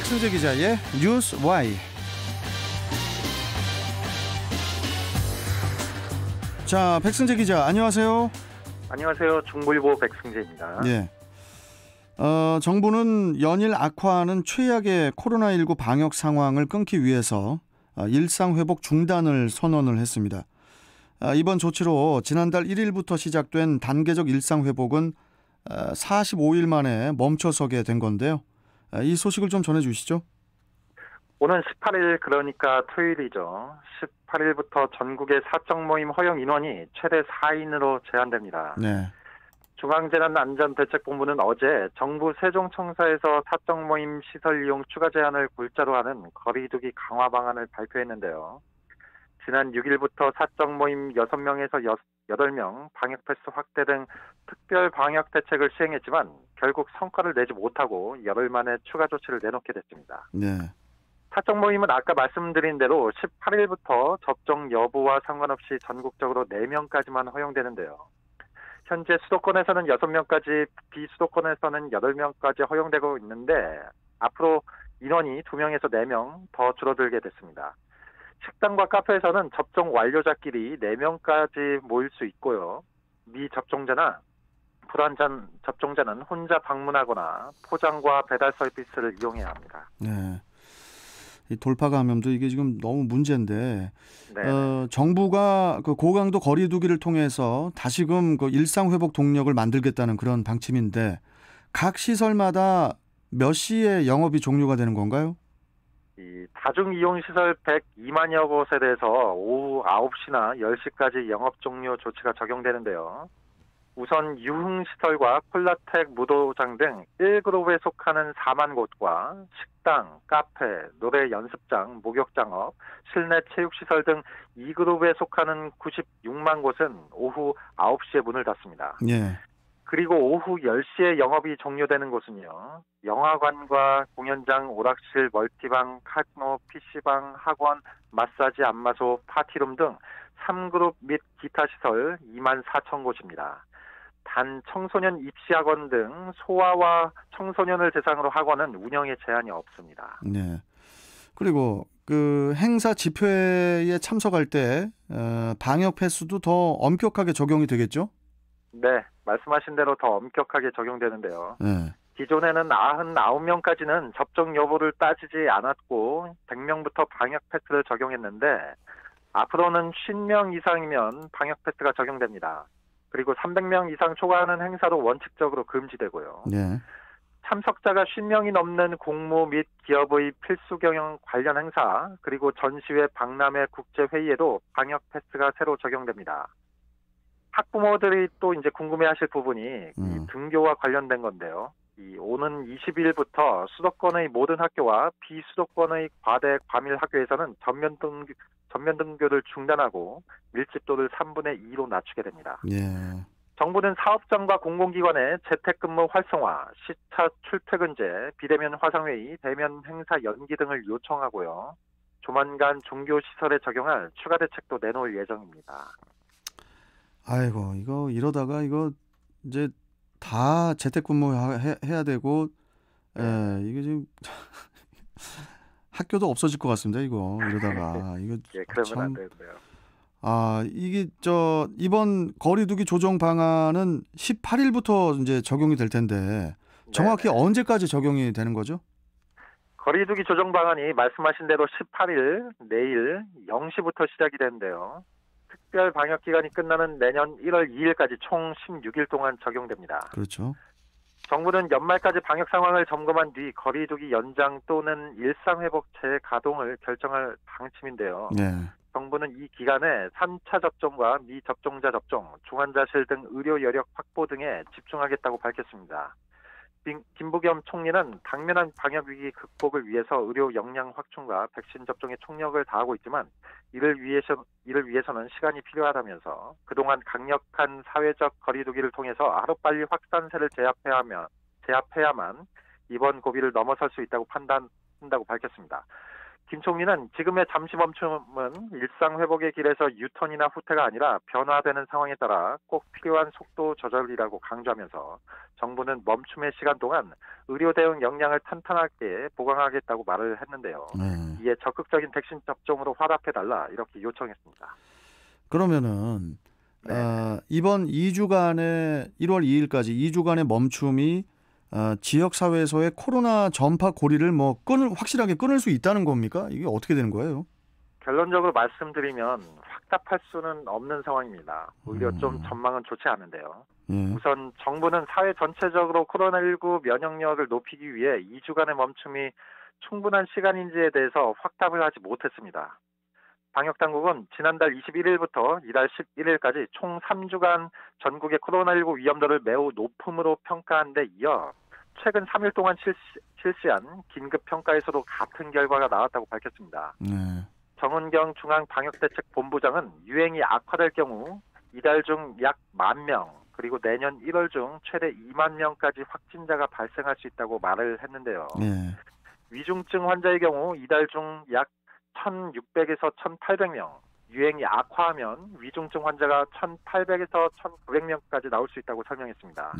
백승재 기자의 뉴스 Y. 자, 백승재 기자, 안녕하세요. 안녕하세요. 중부일보 백승재입니다. 네. 정부는 연일 악화하는 최악의 코로나19 방역 상황을 끊기 위해서 일상회복 중단을 선언을 했습니다. 이번 조치로 지난달 1일부터 시작된 단계적 일상회복은 45일 만에 멈춰서게 된 건데요. 이 소식을 좀 전해주시죠. 오는 18일 그러니까 토요일이죠. 18일부터 전국의 사적 모임 허용 인원이 최대 4인으로 제한됩니다. 네. 중앙재난안전대책본부는 어제 정부 세종청사에서 사적 모임 시설 이용 추가 제한을 골자로 하는 거리두기 강화 방안을 발표했는데요. 지난 6일부터 사적 모임 6명에서 8명, 방역 패스 확대 등 특별 방역 대책을 시행했지만 결국 성과를 내지 못하고 열흘 만에 추가 조치를 내놓게 됐습니다. 네. 사적 모임은 아까 말씀드린 대로 18일부터 접종 여부와 상관없이 전국적으로 4명까지만 허용되는데요. 현재 수도권에서는 6명까지, 비수도권에서는 8명까지 허용되고 있는데 앞으로 인원이 2명에서 4명 더 줄어들게 됐습니다. 식당과 카페에서는 접종 완료자끼리 4명까지 모일 수 있고요. 미접종자나 불완전 접종자는 혼자 방문하거나 포장과 배달 서비스를 이용해야 합니다. 네. 이 돌파 감염도 이게 지금 너무 문제인데, 네. 정부가 그 고강도 거리두기를 통해서 다시금 그 일상 회복 동력을 만들겠다는 그런 방침인데, 각 시설마다 몇 시에 영업이 종료가 되는 건가요? 이 다중이용시설 102만여 곳에 대해서 오후 9시나 10시까지 영업 종료 조치가 적용되는데요. 우선 유흥시설과 콜라텍 무도장 등 1그룹에 속하는 4만 곳과 식당, 카페, 노래 연습장, 목욕장업, 실내 체육시설 등 2그룹에 속하는 96만 곳은 오후 9시에 문을 닫습니다. 예. 그리고 오후 10시에 영업이 종료되는 곳은요. 영화관과 공연장, 오락실, 멀티방, 카지노, PC방, 학원, 마사지, 안마소, 파티룸 등 3그룹 및 기타 시설 2만 4천 곳입니다. 단 청소년 입시학원 등 소아와 청소년을 대상으로 학원은 운영에 제한이 없습니다. 네. 그리고 그 행사 집회에 참석할 때 방역 패스도 더 엄격하게 적용이 되겠죠? 네, 말씀하신 대로 더 엄격하게 적용되는데요. 네. 기존에는 99명까지는 접종 여부를 따지지 않았고 100명부터 방역 패스를 적용했는데 앞으로는 50명 이상이면 방역 패스가 적용됩니다. 그리고 300명 이상 초과하는 행사도 원칙적으로 금지되고요. 네. 참석자가 50명이 넘는 공모 및 기업의 필수 경영 관련 행사, 그리고 전시회, 박람회, 국제회의에도 방역 패스가 새로 적용됩니다. 학부모들이 또 이제 궁금해하실 부분이 이 등교와 관련된 건데요. 이 오는 20일부터 수도권의 모든 학교와 비수도권의 과대 과밀 학교에서는 전면 등교를 중단하고 밀집도를 3분의 2로 낮추게 됩니다. 예. 정부는 사업장과 공공기관의 재택근무 활성화, 시차 출퇴근제, 비대면 화상회의, 대면 행사 연기 등을 요청하고요. 조만간 종교시설에 적용할 추가 대책도 내놓을 예정입니다. 아이고, 이거 이러다가 이거 이제 다 재택근무 해야 되고, 이게 지금 학교도 없어질 것 같습니다. 이거 이러다가 이거 예, 그러면 참, 안 되고요. 이게 이번 거리두기 조정 방안은 18일부터 이제 적용이 될 텐데 정확히 네네. 언제까지 적용이 되는 거죠? 거리두기 조정 방안이 말씀하신 대로 18일 내일 0시부터 시작이 되는데요. 특별 방역 기간이 끝나는 내년 1월 2일까지 총 16일 동안 적용됩니다. 그렇죠. 정부는 연말까지 방역 상황을 점검한 뒤 거리두기 연장 또는 일상회복 재가동을 결정할 방침인데요. 네. 정부는 이 기간에 3차 접종과 미접종자 접종, 중환자실 등 의료 여력 확보 등에 집중하겠다고 밝혔습니다. 김부겸 총리는 당면한 방역 위기 극복을 위해서 의료 역량 확충과 백신 접종에 총력을 다하고 있지만 이를 위해서는 시간이 필요하다면서 그동안 강력한 사회적 거리두기를 통해서 하루빨리 확산세를 제압해야만 이번 고비를 넘어설 수 있다고 판단한다고 밝혔습니다. 김 총리는 지금의 잠시 멈춤은 일상 회복의 길에서 유턴이나 후퇴가 아니라 변화되는 상황에 따라 꼭 필요한 속도 조절이라고 강조하면서 정부는 멈춤의 시간 동안 의료 대응 역량을 탄탄하게 보강하겠다고 말을 했는데요. 이에 적극적인 백신 접종으로 화답해달라 이렇게 요청했습니다. 그러면은 네. 이번 2주간의 1월 2일까지 2주간의 멈춤이 지역 사회에서의 코로나 전파 고리를 확실하게 끊을 수 있다는 겁니까? 이게 어떻게 되는 거예요? 결론적으로 말씀드리면 확답할 수는 없는 상황입니다. 오히려 좀 전망은 좋지 않은데요. 예. 우선 정부는 사회 전체적으로 코로나19 면역력을 높이기 위해 2주간의 멈춤이 충분한 시간인지에 대해서 확답을 하지 못했습니다. 방역당국은 지난달 21일부터 이달 11일까지 총 3주간 전국의 코로나19 위험도를 매우 높음으로 평가한 데 이어 최근 3일 동안 실시한 긴급평가에서도 같은 결과가 나왔다고 밝혔습니다. 정은경 중앙방역대책본부장은 유행이 악화될 경우 이달 중 약 10,000명 그리고 내년 1월 중 최대 2만 명까지 확진자가 발생할 수 있다고 말을 했는데요. 위중증 환자의 경우 이달 중 약 1,600에서 1,800명, 유행이 악화하면 위중증 환자가 1,800에서 1,900명까지 나올 수 있다고 설명했습니다.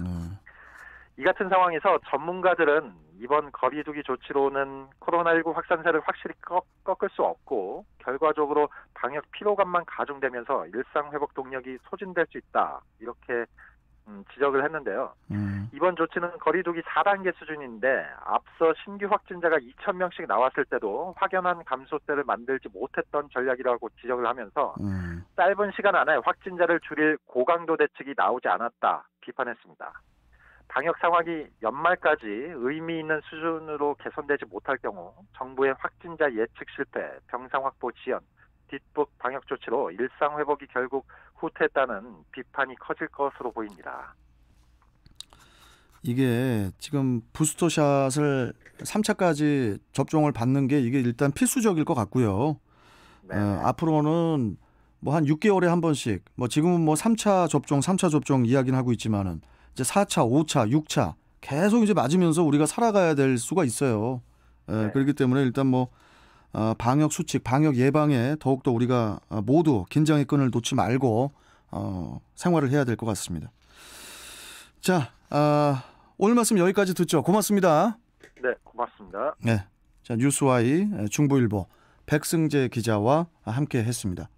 이 같은 상황에서 전문가들은 이번 거리두기 조치로는 코로나19 확산세를 확실히 꺾을 수 없고 결과적으로 방역 피로감만 가중되면서 일상 회복 동력이 소진될 수 있다. 이렇게 지적을 했는데요. 이번 조치는 거리두기 4단계 수준인데 앞서 신규 확진자가 2,000명씩 나왔을 때도 확연한 감소세를 만들지 못했던 전략이라고 지적을 하면서 짧은 시간 안에 확진자를 줄일 고강도 대책이 나오지 않았다 비판했습니다. 방역 상황이 연말까지 의미 있는 수준으로 개선되지 못할 경우 정부의 확진자 예측 실패, 병상 확보 지연, 뒷북 방역 조치로 일상 회복이 결국 후퇴했다는 비판이 커질 것으로 보입니다. 이게 지금 부스터샷을 3차까지 접종을 받는 게 이게 일단 필수적일 것 같고요. 앞으로는 한 6개월에 한 번씩 지금은 3차 접종 이야기는 하고 있지만은 이제 4차, 5차, 6차 계속 이제 맞으면서 우리가 살아가야 될 수가 있어요. 그렇기 때문에 일단 방역 수칙, 방역 예방에 더욱더 우리가 모두 긴장의 끈을 놓지 말고 생활을 해야 될 것 같습니다. 자, 오늘 말씀 여기까지 듣죠. 고맙습니다. 네, 고맙습니다. 네, 자 뉴스와이 중부일보 백승재 기자와 함께 했습니다.